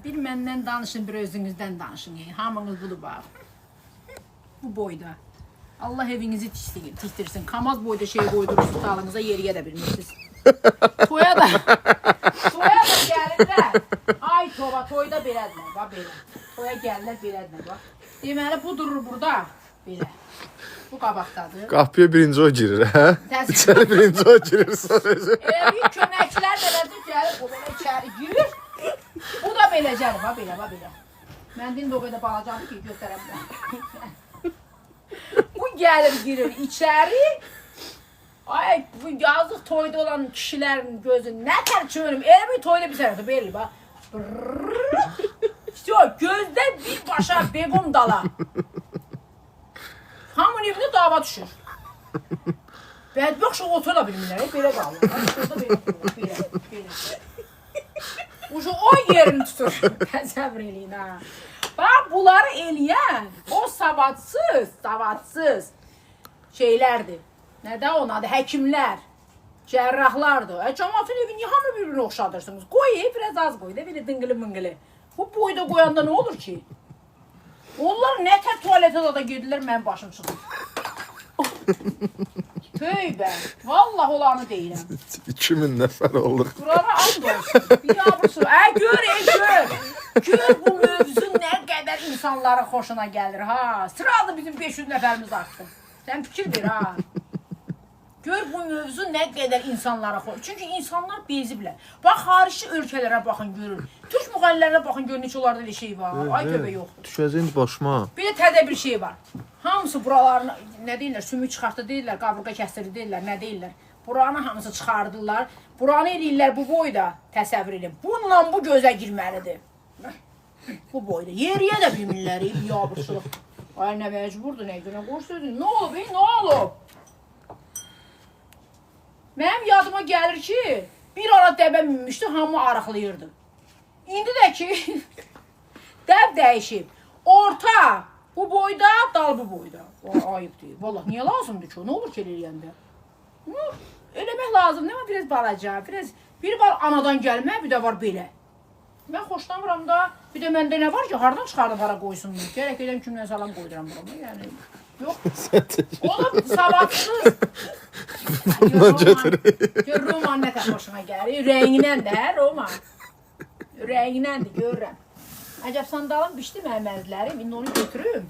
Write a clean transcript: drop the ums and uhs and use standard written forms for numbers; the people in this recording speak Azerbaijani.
Bir məndən danışın, bir özünüzdən danışın. Hamınız budur bax. Bu boyda. Allah evinizi tikdirsin. Kamaz boyda şey qoydurursunuz dalınıza, yeriyə də bilmirsiniz. Toya da gəlirlər. Ay toba, toyda belədirlər, bax belə. Toya gəlirlər belədirlər, bax. Deməli, bu durur burada, belə. Bu qabaqdadır. Qapıya birinci o girir, hə? İçəri birinci o girir sadəcə. Elə bir köməkçilər belədir, gəlir, o belə içəri girir. Bu da belə gəlir, bax belə, bax belə. Məndin də o qədər balacadır ki, göstərəm mən. Bu gəlir, girir içəri. Ay, bu yazıq toyda olan kişilərin gözü nətər çönüm. Elə bir toyda bir sənədir, belli bax. Gözdə bir başa bequm dala. Hamın evində dava düşür. Bədbəxt otura bilmirlər, belə qalır. Belə. Uşu o yerini tutur. Təsəvvür eləyin ha. Bax, bunları eləyən o savadsız şeylərdir. Nədə onadır? Həkimlər, cərrahlardır. Cəmatın evi niyə hamı bir-birini oxşadırsınız? Qoy, biraz az qoy da, belə dıngılı-mıngılı. Bu boyda qoyanda nə olur ki? Onlar nətər tualetə da gedirlər, mənim başım çıxır. Töybə, vallah olanı deyirəm. 2000 nəfər olduq. Burana and olsun, bir yavrusu. Gör. Gör bu mövzu nə qədər insanların xoşuna gəlir, ha. Sıralı bizim 500 nəfərimiz artdı. Sən fikir ver, ha. Gör bu mövzu nə qədər insanlara xoş. Çünki insanlar beziblər. Bax, xarici ölkələrə baxın, görür. Türk müğənnilərə baxın, görün neçə onlarda elə şey var. Ay tövbə yoxdur. Düşəcək başıma. Bir də təzə bir şey var. Hamısı buralarını, nə deyirlər, sümük çıxartdı deyirlər, qaburqa kəsdirdi deyirlər, nə deyirlər. Buranı hamısı çıxardırlar. Buranı eləyirlər bu boyda, təsəvvür edin. Bununla bu gözə girməlidir. Bu boyda. Yeriyə də bilmirlər, yabırçılıq. Ay, nə məcburdur, nə günə qoş sözün. Nə olub, nə olub? Mənim yadıma gəlir ki, bir ara dəbə minmişdi, hamı arıqlayırdı. İndi də ki, dəb dəyişib. Orta bu boyda, dal bu boyda. Ayıb deyil. Vallahi, niyə lazımdır ki o? Nə olur ki, eləyəndə? Eləmək lazım, nə var? Biraz balaca, bir var anadan gəlmə, bir də var belə. Mən xoşlamıram da, bir də məndə nə var ki, hardan çıxardım, hara qoysunlar? Gərək edəm kimdən salam qoyduram buramı, yəni. Yox, o da savadsız. Bundan götürək. Gör, roman nətər xoşuna gəlir. Rəngindən də, roman. Rəngindən də, görürəm. Əcəb sandalım bişdi mənim əzlərim, indi onu götürüm.